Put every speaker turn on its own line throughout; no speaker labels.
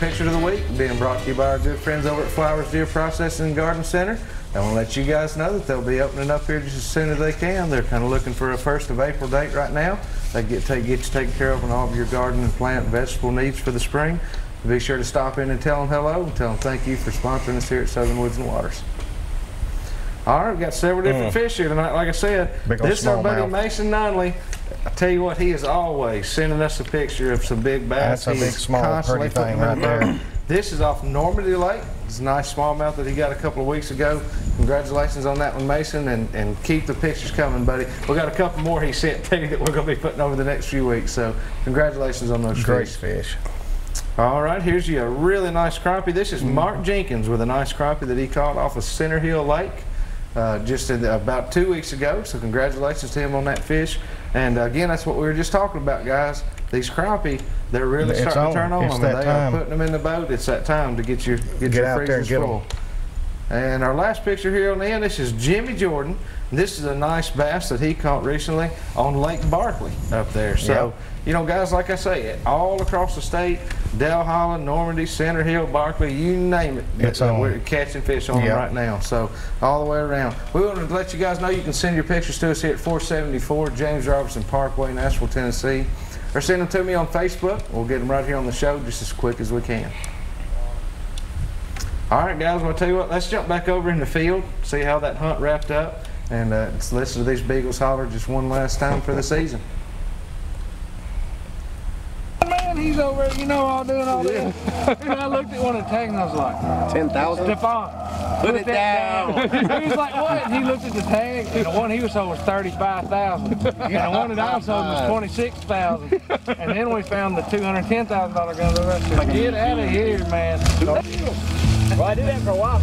Picture of the week being brought to you by our good friends over at Flowers Deer Processing and Garden Center. I want to let you guys know that they'll be opening up here just as soon as they can. They're kind of looking for a 1st of April date right now. They get you taken care of on all of your garden and plant and vegetable needs for the spring. Be sure to stop in and tell them hello and tell them thank you for sponsoring us here at Southern Woods and Waters. All right, we've got several different fish here tonight. Like I said, this is our buddy Mason Nunley. I tell you what, he is always sending us a picture of some big bass.
That's a big, small, pretty thing right there.
This is off Normandy Lake. It's a nice smallmouth that he got a couple of weeks ago. Congratulations on that one, Mason, and keep the pictures coming, buddy. We got a couple more he sent to you that we're going to be putting over the next few weeks. So congratulations on those
great fish.
All right, here's you a really nice crappie. This is Mark Jenkins with a nice crappie that he caught off of Center Hill Lake just about 2 weeks ago. So congratulations to him on that fish. And again, that's what we were just talking about, guys. These crappie, they're really starting to turn on them. They are putting them in the boat. It's that time to get your freezers full. And our last picture here on the end, this is Jimmy Jordan. This is a nice bass that he caught recently on Lake Barkley up there. So, you know, guys, like I say, all across the state, Del Holland, Normandy, Center Hill, Barkley, you name it. We're catching fish on them right now. So, all the way around. We wanted to let you guys know you can send your pictures to us here at 474 James Robertson Parkway, Nashville, Tennessee. Or send them to me on Facebook. We'll get them right here on the show just as quick as we can. All right, guys, I'm going to tell you what, let's jump back over in the field, see how that hunt wrapped up, and let's listen to these beagles holler just one last time for the season.
Man, he's over there, you know, all doing all this. And I looked at one of the tags and I was like,
10,000?
Stephon, put it down. He was like, what? And he looked at the tag, and the one he was sold was 35,000. And the one that I was sold was 26,000. And then we found the $210,000 gun the rest of it. Get out of here, man.
Well, I did that for a while.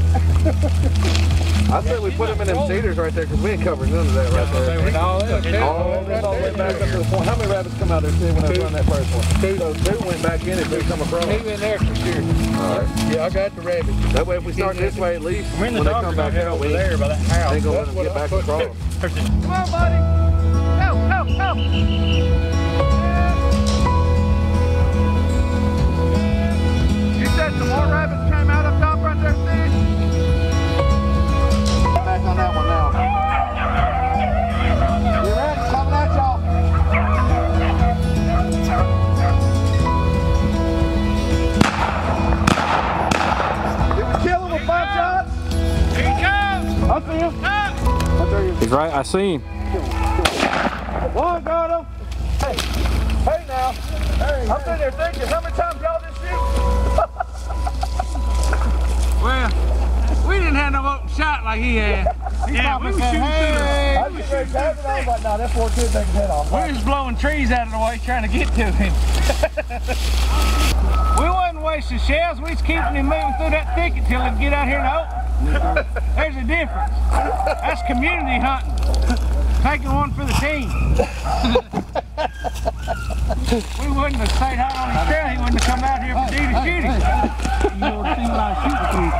I said we put them in them cedars right there because we ain't covered none of that right there.
All the way back up to the point. How many rabbits come out there when I run that first one?
Two went back in and two come across.
He went there for sure.
All right.
Yeah, I got the rabbits.
That way if we start this way at least,
when they come back out over there by that house,
they gonna let them get back across.
Come on, buddy. Help. You said some more rabbits came out up top right there, Steve?
Back on that one now. You ready? Coming at y'all. Did we kill him with 5 shots?
Here he comes.
I see him.
He's right, I see him.
One, got him. Hey now. I'm sitting there thinking, how many times y'all just shoot?
Well, we didn't have no open shot like he had. Yeah, we were shooting
I was just ready to pass it. I was like, nah, that 4 kid taking head off.
We were just blowing trees out of the way trying to get to him. We wasn't wasting shells, we was keeping him moving through that thicket till he'd get out here in the open. There's a difference. That's community hunting. Taking one for the team. We wouldn't have stayed out on his trail, he wouldn't have come out here for duty shooting. You know, see what I shoot with you.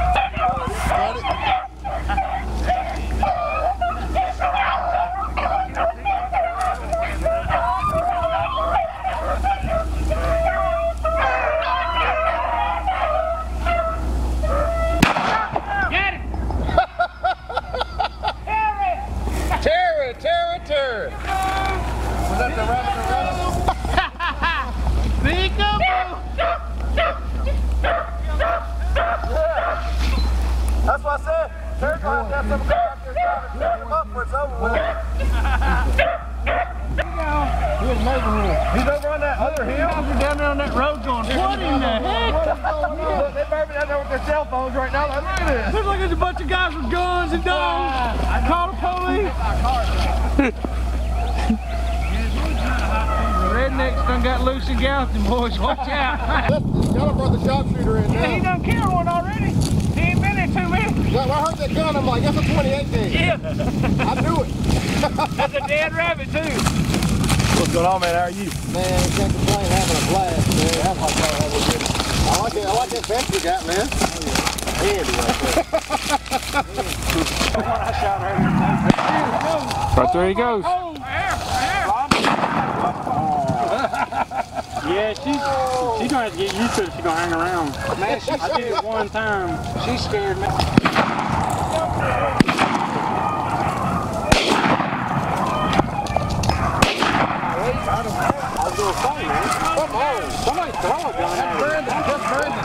Terror. Was that the rabbit? That's what I said. Terror's got some guy out there trying to pick him up before it's over with. He's over on that other hill.
They're down there on that road going, what in the heck?
Look, they better be down there with their cell phones right now. Look at this.
Looks like there's a bunch of guys with guns and dogs. I called the police. The rednecks done got loose in Gallatin, boys. Watch out.
Y'all brought the sharpshooter in now.
Yeah, he done killed one already. He ain't been there 2 minutes.
Well, I heard that gun. I'm like, that's a 2018.
Yeah.
I knew it.
That's a dead rabbit, too.
What's going on, man? How are you? Man, can't complain. Having a blast, man. That's my car. I like it. I like that fence you got, man. Handy right there.
Right there he goes.
Yeah, she's gonna have to get used to it if she's gonna hang around.
Man,
I did it one time.
she scared me.
I was gonna say, man. Come on, somebody throw a gun at her.
That's Brandon.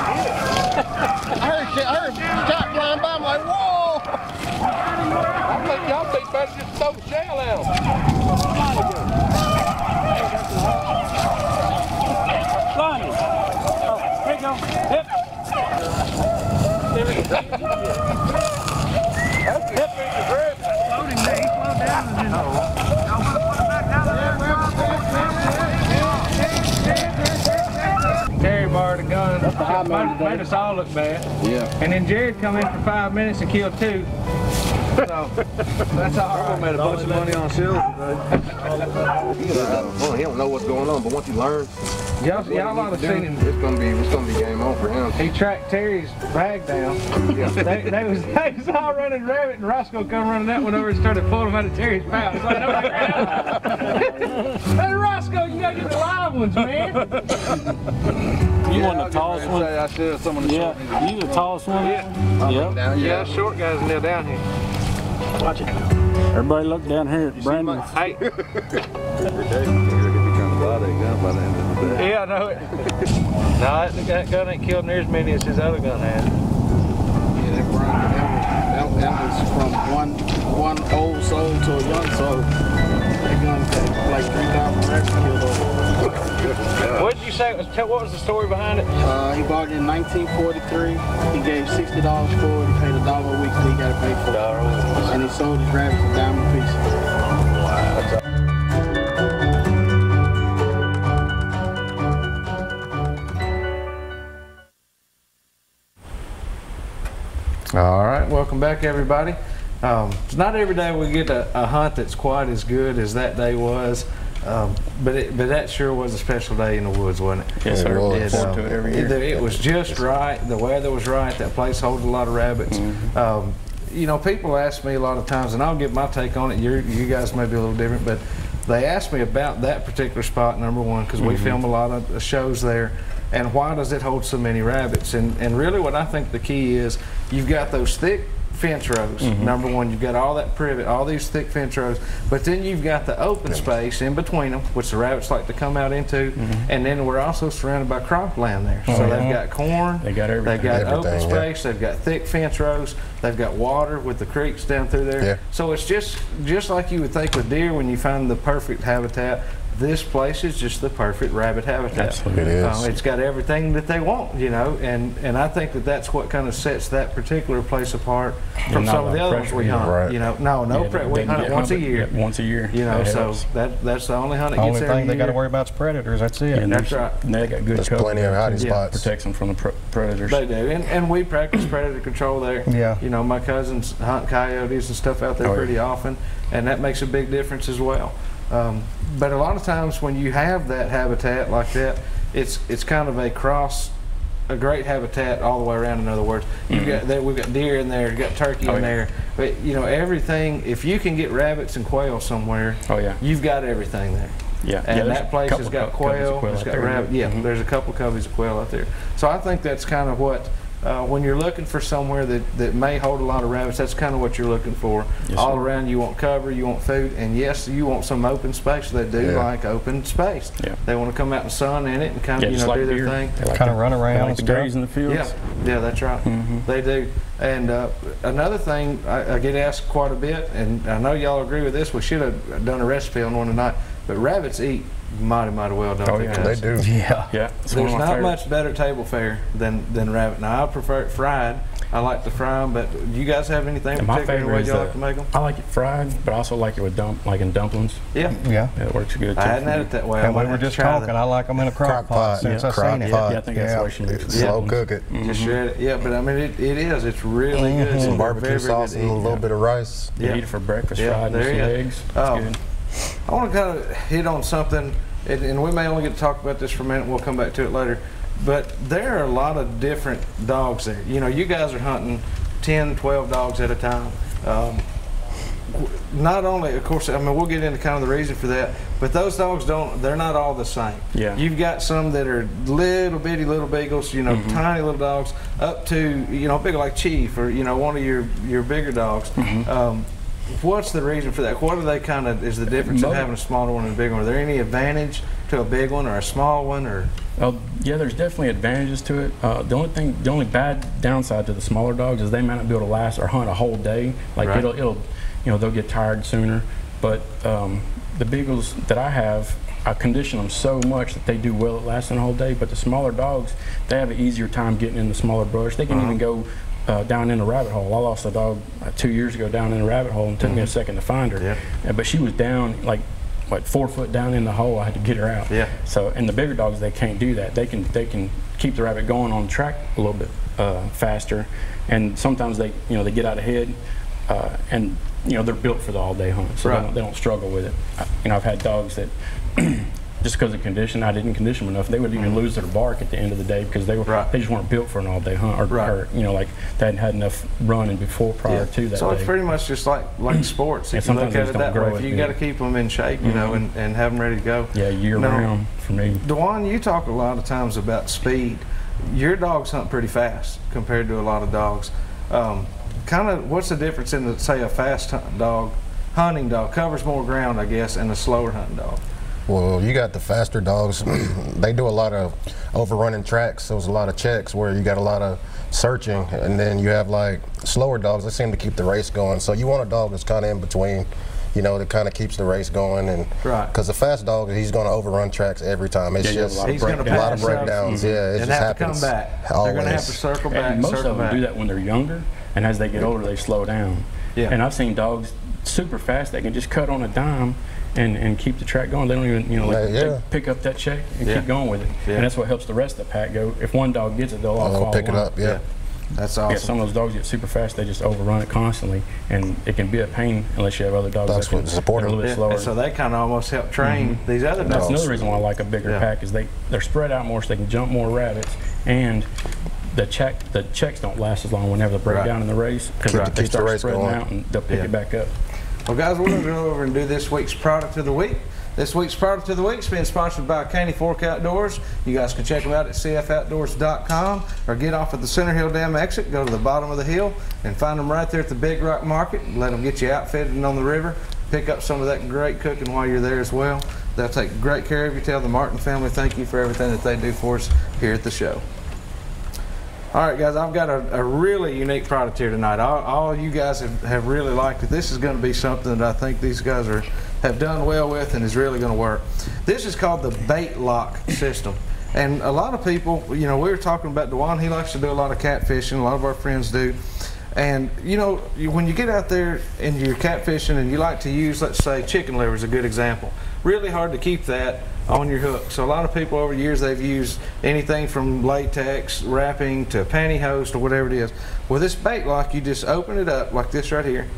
I heard shot flying by. I'm like, whoa!
I think y'all be better just throw the shell at them.
Lonnie. Oh, here you go. Hip. There we go.
Hip in the grip. Floating there, he slowed down and then. Y'all want to put him back down there? Terry borrowed a gun. Made us all look bad.
Yeah.
And then Jared come in for 5 minutes and killed 2. So that's all right.
Made a bunch of money on shells today.
He don't know what's going on, but once he learns,
Y'all ought to seen him.
it's gonna be game on for him.
He tracked Terry's bag down. they was all running rabbit, and Roscoe come running that one over and started pulling him out of Terry's pouch. Like, hey Roscoe, you gotta get the live ones, man.
You want the tallest one?
I should have someone to
Yeah, you the tallest one? Yeah.
Yeah, short guys are down here.
Watch it. Everybody look down here at Brandon.
Hey. Yeah, I know it. No, that gun ain't killed near as many as his other gun had.
Yeah, that was from one old soul to a young soul. That gun had like 3,000 reps killed over.
What did you say? What was the story behind it?
He bought it in 1943. He gave $60 for it. He paid $1 a week, so he got to pay for it. And he sold his rabbits a dime a piece.
All right, welcome back, everybody. It's not every day we get a hunt that's quite as good as that day was, but that sure was a special day in the woods, wasn't it?
Yes, sir.
It, it was just right. The weather was right. That place holds a lot of rabbits. You know, people ask me a lot of times, and I'll give my take on it. You guys may be a little different, but they ask me about that particular spot, number one, because we film a lot of shows there. And why does it hold so many rabbits? And really what I think the key is, you've got those thick fence rows. Number one, you've got all that privet, all these thick fence rows, but then you've got the open space in between them, which the rabbits like to come out into, and then we're also surrounded by cropland there. So they've got corn,
They got everything.
they've got open space, they've got thick fence rows, they've got water with the creeks down through there.
Yeah.
So it's just like you would think with deer when you find the perfect habitat. This place is just the perfect rabbit habitat.
Absolutely.
It is.
It's got everything that they want, you know, and I think that's what kind of sets that particular place apart from some of the other ones we hunt.
Right.
You know, we hunt it once a year.
Once a year.
You know, so that's the only hunt that
Only
gets every
thing they got to
year.
worry about is predators. That's it.
And
That's right.
And they got good
There's
cover.
plenty of hiding
Yeah.
spots.
Protects them from the predators.
They do, and we practice predator control there.
Yeah.
You know, my cousins hunt coyotes and stuff out there pretty often, and that makes a big difference as well. But a lot of times when you have that habitat like that, it's kind of a great habitat all the way around. In other words, we've got deer in there, you've got turkey in there, but you know everything. If you can get rabbits and quail somewhere, you've got everything there.
Yeah.
And that place has got quail, it's got rabbit. Yeah, there's a couple coveys of quail out there. So I think that's kind of what. When you're looking for somewhere that may hold a lot of rabbits, that's kind of what you're looking for.
Yes,
all
sir.
around, you want cover, you want food, and yes, you want some open space. They do like open space.
Yeah.
They want to come out in the sun in it and kind of
just like
do their
deer.
thing.
They like
Kind of run
They
around
like
and
to
stuff.
graze in the fields.
Yeah, that's right. They do. And another thing, I get asked quite a bit, and I know y'all agree with this. We should have done a recipe on one tonight, but rabbits eat mighty well, don't they?
They do.
Yeah.
Yeah. It's one
There's
of my
not
favorites.
much better table fare than rabbit. Now I prefer it fried. I like to fry them, but do you guys have anything
And my
particular
favorite
way
is
y'all like to make them?
I like it fried, but I also like it with like in dumplings.
Yeah.
Yeah.
It works good too.
I hadn't had it that way. I
And we
might
were
have to
just
try
talking.
that.
I like them in a crock pot since I've
crock
seen it.
pot.
Yeah, I think that's the way she makes it.
Slow cook it.
Just shred it. Yeah, but I mean, it is. It's really good. It's
Some
very,
barbecue
very
sauce
good
and
to
a
eat.
little bit of rice.
You
Yeah.
eat it for breakfast,
Yeah,
fried with
there
some
you go.
eggs. That's good.
I want to kind of hit on something, and we may only get to talk about this for a minute. We'll come back to it later. But there are a lot of different dogs there. You know, you guys are hunting 10, 12 dogs at a time. not only, of course, I mean, we'll get into kind of the reason for that, but those dogs they're not all the same.
Yeah.
You've got some that are little bitty little beagles, you know, tiny little dogs, up to, you know, big like Chief or, you know, one of your bigger dogs. What's the reason for that? What are they kind of, is the difference in having a smaller one and a big one? Are there any advantage to a big one or a small one, or?
Yeah, there's definitely advantages to it. The only bad downside to the smaller dogs is they might not be able to last or hunt a whole day. Like it'll, you know, they'll get tired sooner. But the beagles that I have, I condition them so much that they do well at lasting a whole day. But the smaller dogs, they have an easier time getting in the smaller brush. They can even go down in a rabbit hole. I lost a dog 2 years ago down in a rabbit hole, and it took me a second to find her. But she was down like 4 foot down in the hole. I had to get her out. So, and the bigger dogs, they can't do that. They can keep the rabbit going on the track a little bit faster, and sometimes they they get out ahead, and they're built for the all day hunt, so they don't struggle with it. I've had dogs that just because of condition, I didn't condition them enough, they would even lose their bark at the end of the day because they just weren't built for an all day hunt, or like they hadn't had enough running before prior to that.
So
day.
it's pretty much just like sports. If you look at it that way, you got to keep them in shape, you know, and have them ready to go.
Yeah, year round for me.
Dejuan, you talk a lot of times about speed. Your dogs hunt pretty fast compared to a lot of dogs. Kind of, what's the difference in, say, a fast hunting dog covers more ground, I guess, and a slower hunting dog?
Well, you got the faster dogs. They do a lot of overrunning tracks, so there's a lot of checks where you got a lot of searching, and then you have like slower dogs that seem to keep the race going. So you want a dog that's kind of in between, that kind of keeps the race going. And because the fast dog, he's going to overrun tracks every time. It's just a lot of breakdowns. Yeah, it just happens.
To come back.
Always.
They're going to have to circle back.
And most of them do that when they're younger, and as they get older, they slow down. And I've seen dogs super fast. They can just cut on a dime and keep the track going. They don't even, they pick up that check and keep going with it. And that's what helps the rest of the pack go. If one dog gets it, they'll all follow
pick it
along.
up.
That's awesome.
Yeah, some of those dogs get super fast. They just overrun it constantly, and it can be a pain unless you have other dogs that can support a little bit slower.
And so they kind of almost help train these other dogs.
That's another reason why I like a bigger pack is they're spread out more, so they can jump more rabbits, and the checks don't last as long whenever they break down in the race because they start spreading out and they'll pick it back up.
Well, guys, we're going to go over and do this week's product of the week. This week's product of the week is being sponsored by Caney Fork Outdoors. You guys can check them out at cfoutdoors.com or get off at the Center Hill Dam exit, go to the bottom of the hill, and find them right there at the Big Rock Market. Let them get you outfitted and on the river. Pick up some of that great cooking while you're there as well. They'll take great care of you. Tell the Martin family thank you for everything that they do for us here at the show. All right, guys, I've got a really unique product here tonight. All you guys have really liked it. This is going to be something that I think these guys have done well with and is really going to work. This is called the bait lock system. And a lot of people, we were talking about Dejuan. He likes to do a lot of catfishing. A lot of our friends do. And, when you get out there and you're catfishing and you like to use, let's say, chicken liver is a good example. Really hard to keep that on your hook. So a lot of people over the years, they've used anything from latex wrapping to pantyhose to whatever it is. Well, this bait lock, you just open it up like this right here,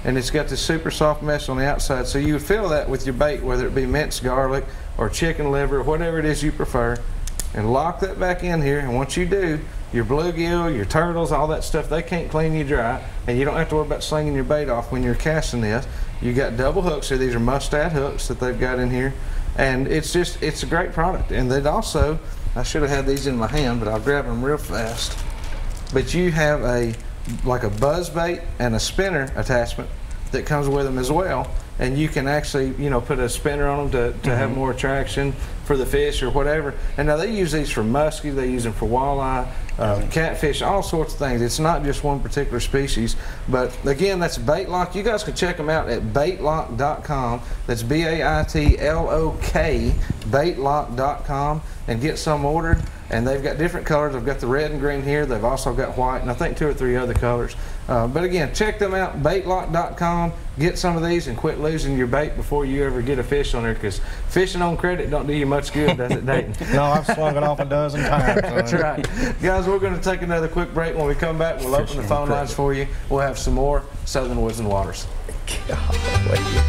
and it's got this super soft mesh on the outside. So you would fill that with your bait, whether it be minced garlic or chicken liver, whatever it is you prefer, and lock that back in here. And once you do, your bluegill, your turtles, all that stuff, they can't clean you dry, and you don't have to worry about slinging your bait off when you're casting this. You got double hooks, so these are mustad hooks that they've got in here, and it's a great product. And they'd also, I should have had these in my hand, but I'll grab them real fast. But you have like a buzz bait and a spinner attachment that comes with them as well. And you can actually, put a spinner on them to have more attraction for the fish or whatever. And now they use these for muskie, they use them for walleye, catfish, all sorts of things. It's not just one particular species. But again, that's Bait Lock. You guys can check them out at baitlock.com. That's B-A-I-T-L-O-K, baitlock.com, and get some ordered. And they've got different colors. They've got the red and green here. They've also got white, and I think 2 or 3 other colors. But again, check them out, baitlock.com. Get some of these and quit losing your bait before you ever get a fish on there, because fishing on credit don't do you much good, does it, Dayton?
No, I've slung it off a dozen times.
That's right. Guys, we're going to take another quick break. When we come back, we'll open the phone lines for you. We'll have some more Southern Woods and Waters.
Golly.